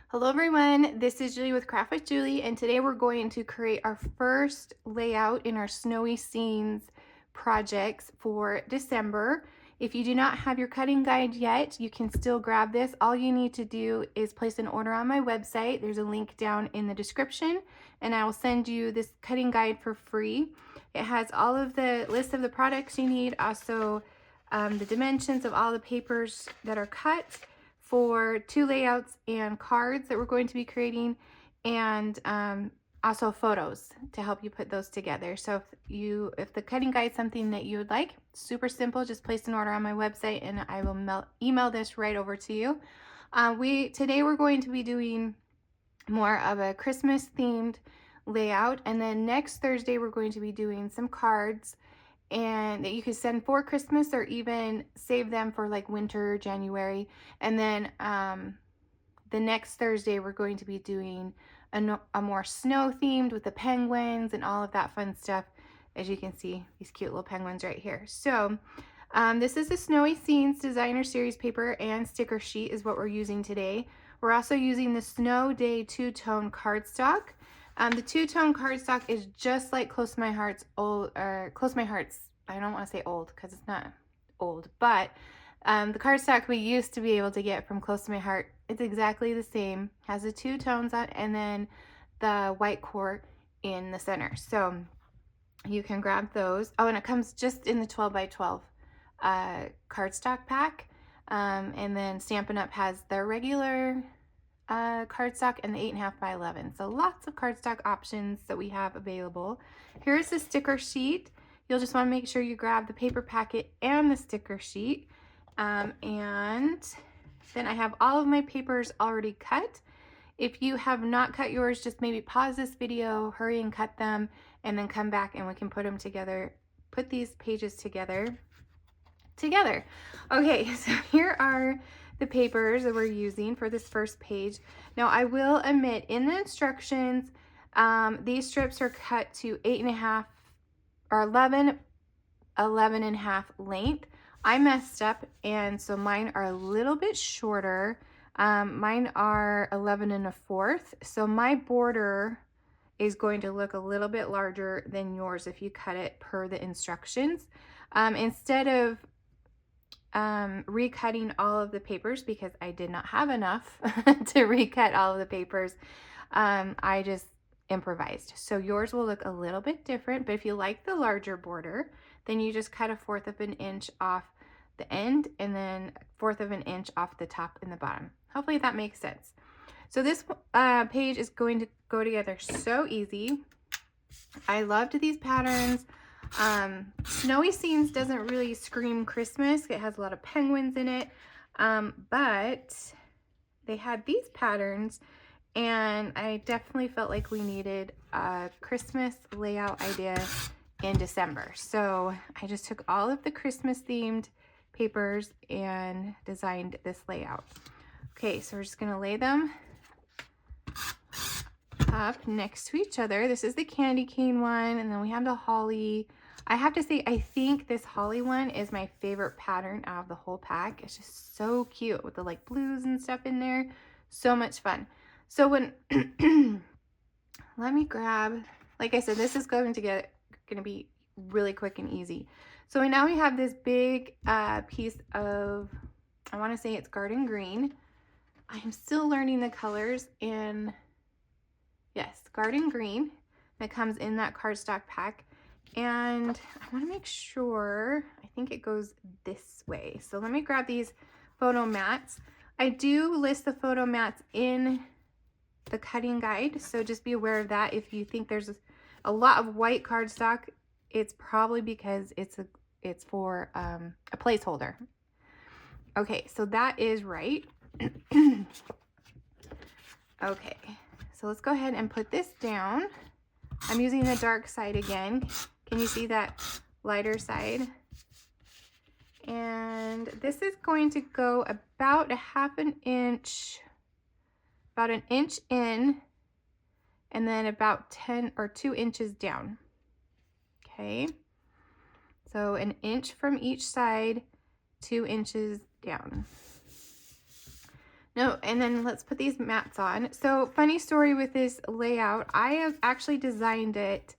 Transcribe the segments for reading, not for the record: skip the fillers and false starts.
Hello everyone, this is Julie with Craft with Julie, and today we're going to create our first layout in our Snowy Scenes projects for December. If you do not have your cutting guide yet, you can still grab this. All you need to do is place an order on my website. There's a link down in the description, and I will send you this cutting guide for free. It has all of the list of the products you need, also the dimensions of all the papers that are cut for 2 layouts and cards that we're going to be creating, and also photos to help you put those together. So if the cutting guide is something that you would like, super simple, just place an order on my website and I will email this right over to you. Today we're going to be doing more of a Christmas themed layout, and then next Thursday we're going to be doing some cards and that you could send for Christmas or even save them for like winter, January. And then the next Thursday we're going to be doing a more snow themed with the penguins and all of that fun stuff. As you can see, these cute little penguins right here. So this is the Snowy Scenes Designer Series paper and sticker sheet is what we're using today. We're also using the Snow Day two-tone cardstock. The two-tone cardstock is just like Close to My Heart's old, or Close to My Heart's, I don't want to say old because it's not old, but the cardstock we used to be able to get from Close to My Heart, it's exactly the same. Has the two tones on and then the white core in the center. So you can grab those. Oh, and it comes just in the 12 by 12 cardstock pack. And then Stampin Up has their regular cardstock and the 8.5 by 11. So lots of cardstock options that we have available. Here's the sticker sheet. You'll just want to make sure you grab the paper packet and the sticker sheet. And then I have all of my papers already cut. If you have not cut yours, just maybe pause this video, hurry and cut them, and then come back and we can put them together, put these pages together. Okay, so here are the papers that we're using for this first page. Now I will admit in the instructions, these strips are cut to 8.5 or 11.5 length. I messed up, and so mine are a little bit shorter. Mine are 11.25, so my border is going to look a little bit larger than yours if you cut it per the instructions. Instead of recutting all of the papers, because I did not have enough to recut all of the papers, I just improvised. So yours will look a little bit different, but if you like the larger border, then you just cut 1/4 of an inch off the end and then 1/4 of an inch off the top and the bottom. Hopefully that makes sense. So this page is going to go together so easy. I loved these patterns. Snowy Scenes doesn't really scream Christmas. It has a lot of penguins in it, but they had these patterns, and I definitely felt like we needed a Christmas layout idea in December. So I just took all of the Christmas themed papers and designed this layout. Okay, so we're just gonna lay them up next to each other. This is the candy cane one, and then we have the holly. I have to say, I think this holly one is my favorite pattern out of the whole pack. It's just so cute with the like blues and stuff in there. So much fun. So when let me grab, like I said, this is going to be really quick and easy. So now we have this big piece of, I want to say it's garden green. I am still learning the colors in, yes, garden green that comes in that cardstock pack. And I want to make sure, I think it goes this way. So let me grab these photo mats. I do list the photo mats in the cutting guide, so just be aware of that. If you think there's a lot of white cardstock, it's probably because it's for a placeholder. Okay, so that is right. Okay, so let's go ahead and put this down. I'm using the dark side again. Can you see that lighter side? And this is going to go about 1/2 inch, about an inch in, and then about 10 or 2 inches down. Okay, so an inch from each side, 2 inches down. No, and then let's put these mats on. So funny story with this layout, I have actually designed it,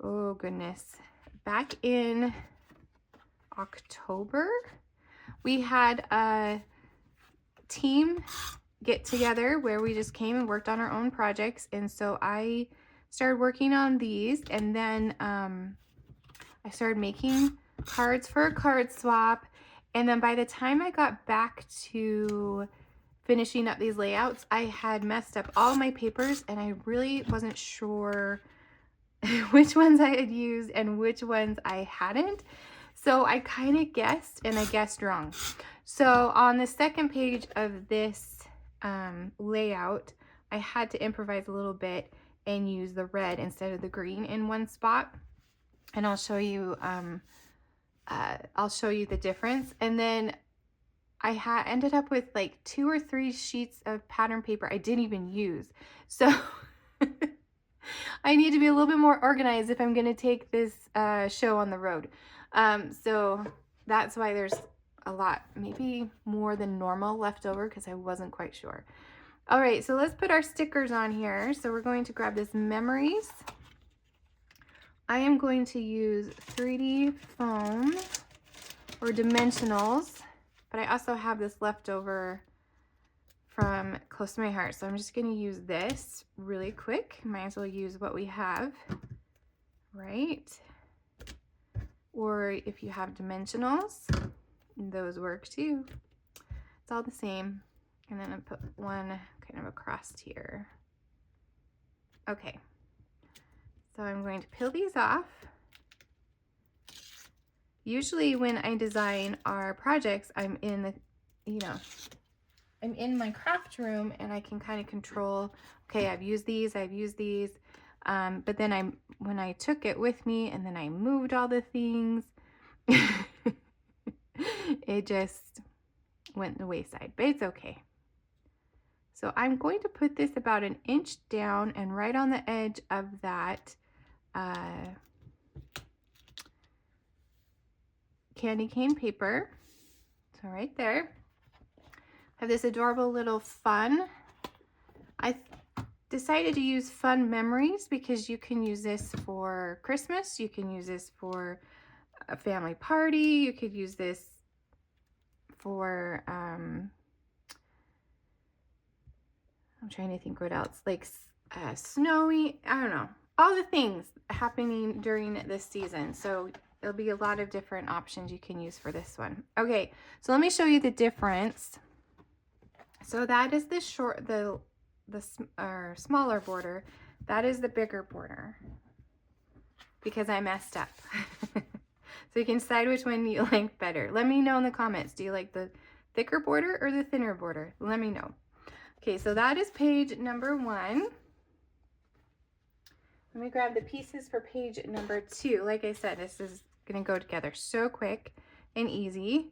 oh goodness, back in October. We had a team get together where we just came and worked on our own projects, and so I started working on these, and then I started making cards for a card swap, and then by the time I got back to finishing up these layouts, I had messed up all my papers, and I really wasn't sure which ones I had used and which ones I hadn't. So I kind of guessed, and I guessed wrong. So on the second page of this layout, I had to improvise a little bit and use the red instead of the green in one spot. And I'll show you the difference. And then I ended up with like 2 or 3 sheets of pattern paper I didn't even use. So I need to be a little bit more organized if I'm going to take this show on the road. So that's why there's a lot, maybe more than normal left over, because I wasn't quite sure. All right, so let's put our stickers on here. So we're going to grab this Memories. I am going to use 3D foam or Dimensionals, but I also have this leftover from Close to My Heart. So I'm just going to use this really quick. Might as well use what we have, right? Or if you have Dimensionals, those work too. It's all the same. And then I put one kind of across here. Okay. So I'm going to peel these off. Usually when I design our projects, I'm in the, I'm in my craft room and I can kind of control, okay, I've used these. But then when I took it with me and then I moved all the things, it just went the wayside, but it's okay. So I'm going to put this about 1 inch down and right on the edge of that candy cane paper. So right there. I have this adorable little fun. I decided to use Fun Memories because you can use this for Christmas. You can use this for a family party. You could use this for, I'm trying to think what else, like snowy, I don't know, all the things happening during this season. So there'll be a lot of different options you can use for this one. Okay, so let me show you the difference. So that is the smaller border. That is the bigger border because I messed up. So you can decide which one you like better. Let me know in the comments. Do you like the thicker border or the thinner border? Let me know. Okay, so that is page number 1. Let me grab the pieces for page number 2. Like I said, this is going to go together so quick and easy.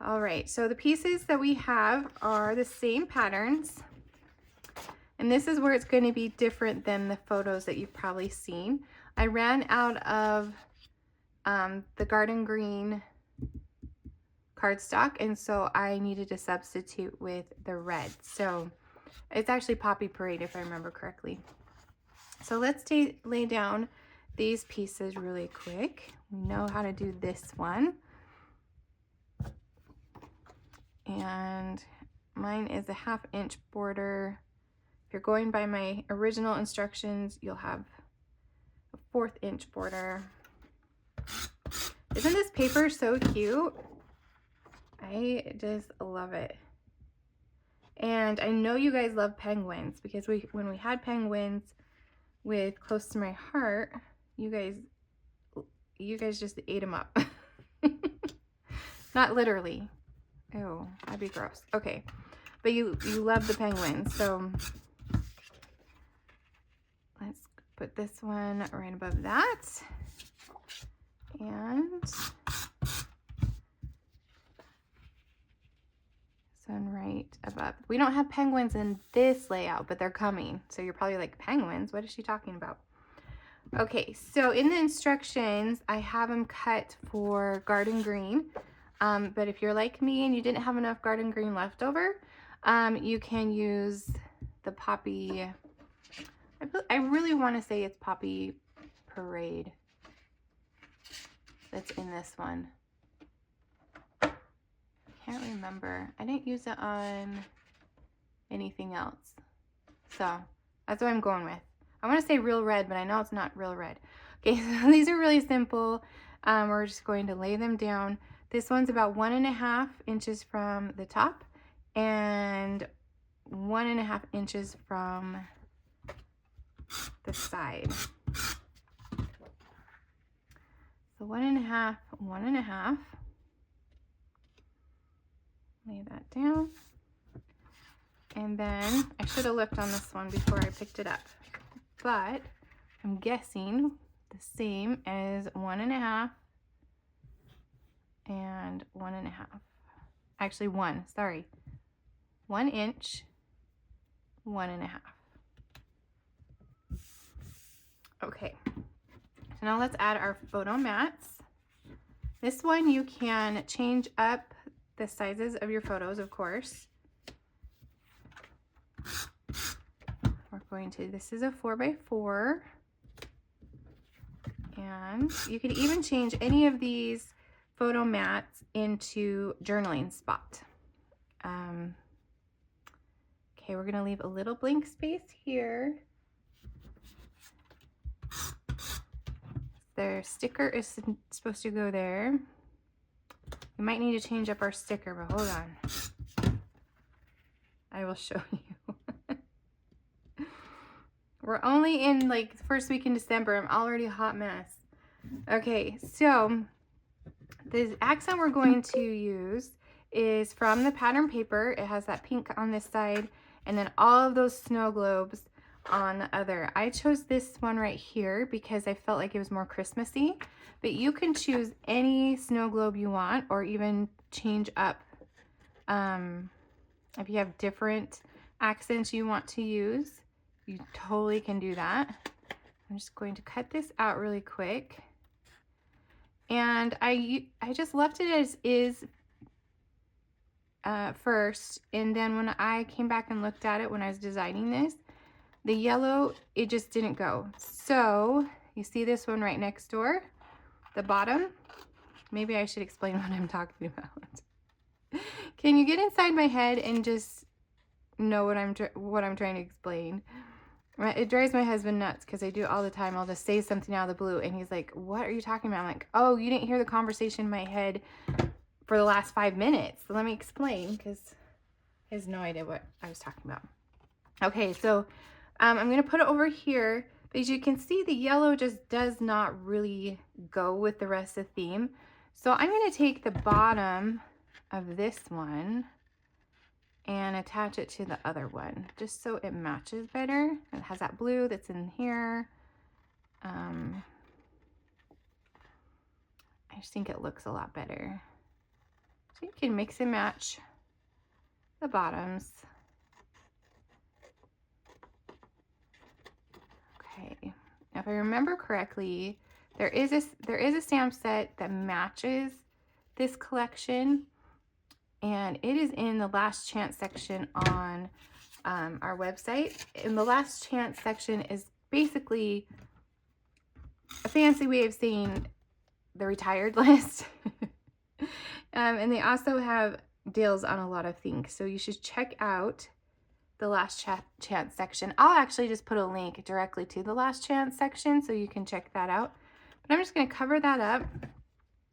All right, so the pieces that we have are the same patterns. And this is where it's going to be different than the photos that you've probably seen. I ran out of the garden green cardstock, and so I needed to substitute with the red. So it's actually Poppy Parade if I remember correctly. So let's lay down these pieces really quick. We know how to do this one. And mine is a 1/2 inch border. If you're going by my original instructions, you'll have a 1/4 inch border. Isn't this paper so cute? I just love it. And I know you guys love penguins because when we had penguins with Close to My Heart, you guys just ate them up. Not literally. Oh, that'd be gross. Okay, but you love the penguins, so let's put this one right above that, and this one right above. We don't have penguins in this layout, but they're coming. So you're probably like, penguins? What is she talking about? Okay, so in the instructions, I have them cut for garden green. But if you're like me and you didn't have enough garden green left over, You can use the Poppy, I really want to say it's Poppy Parade that's in this one. Can't remember. I didn't use it on anything else. So that's what I'm going with. I want to say Real Red, but I know it's not Real Red. Okay, so these are really simple. We're just going to lay them down. This one's about 1.5 inches from the top and 1.5 inches from the side. So 1.5, 1.5. Lay that down. And then I should have looked on this one before I picked it up, but I'm guessing the same as 1.5 and 1.5. Actually 1, sorry. 1 inch, 1.5. Okay, so now let's add our photo mats. This one you can change up the sizes of your photos, of course. We're going to, this is a 4x4. And you can even change any of these photo mats into journaling spot. Okay, we're gonna leave a little blank space here. Their sticker is supposed to go there. We might need to change up our sticker, but hold on. I will show you. We're only in like the first week in December. I'm already a hot mess. Okay, so the accent we're going to use is from the pattern paper. It has that pink on this side and then all of those snow globes on the other. I chose this one right here because I felt like it was more Christmassy, but you can choose any snow globe you want or even change up if you have different accents you want to use. You totally can do that. I'm just going to cut this out really quick. And I just left it as is first. And then when I came back and looked at it when I was designing this, the yellow, it just didn't go. So you see this one right next door, the bottom. Maybe I should explain what I'm talking about. Can you get inside my head and just know what I'm trying to explain? It drives my husband nuts because I do it all the time. I'll just say something out of the blue and he's like, what are you talking about? I'm like, oh, you didn't hear the conversation in my head for the last 5 minutes. So let me explain, because he has no idea what I was talking about. Okay, so I'm going to put it over here. But as you can see, the yellow just does not really go with the rest of the theme. So I'm going to take the bottom of this one and attach it to the other one just so it matches better. It has that blue that's in here. I just think it looks a lot better. So you can mix and match the bottoms. Okay, now if I remember correctly, there is a stamp set that matches this collection, and it is in the last chance section on our website. And the last chance section is basically a fancy way of saying the retired list. And they also have deals on a lot of things, so you should check out the last chance section. I'll actually just put a link directly to the last chance section so you can check that out. But I'm just going to cover that up.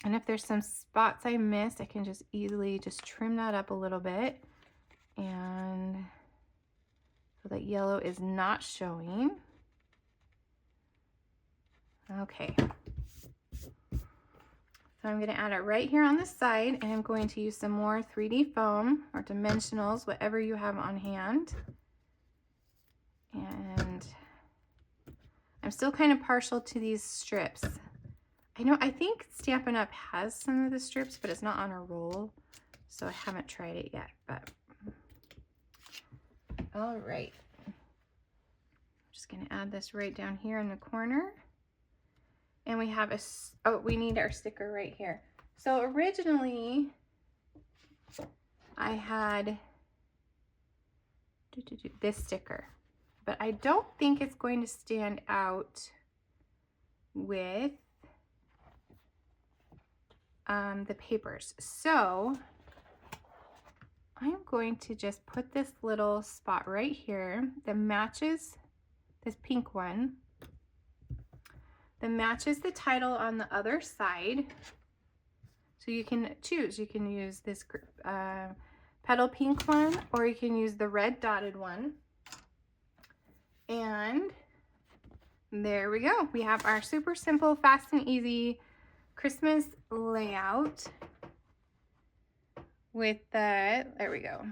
And if there's some spots I missed, I can just easily just trim that up a little bit. And so that yellow is not showing. Okay. So I'm going to add it right here on the side, and I'm going to use some more 3D foam or dimensionals, whatever you have on hand. And I'm still kind of partial to these strips. I think Stampin' Up has some of the strips, but it's not on a roll, so I haven't tried it yet. But all right, I'm just going to add this right down here in the corner. And we have we need our sticker right here. So originally I had this sticker. But I don't think it's going to stand out with the papers. So I'm going to just put this little spot right here that matches this pink one, that matches the title on the other side. So you can choose. You can use this petal pink one, or you can use the red dotted one. And there we go. We have our super simple, fast and easy Christmas layout with the, there we go,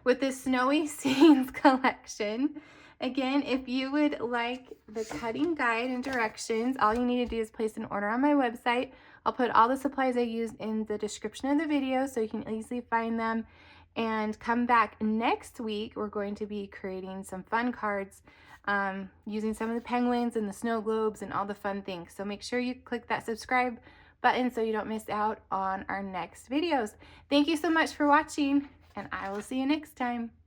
with the Snowy Scenes collection. Again, if you would like the cutting guide and directions, all you need to do is place an order on my website. I'll put all the supplies I used in the description of the video so you can easily find them. And come back next week. We're going to be creating some fun cards using some of the penguins and the snow globes and all the fun things. So make sure you click that subscribe button so you don't miss out on our next videos. Thank you so much for watching, and I will see you next time.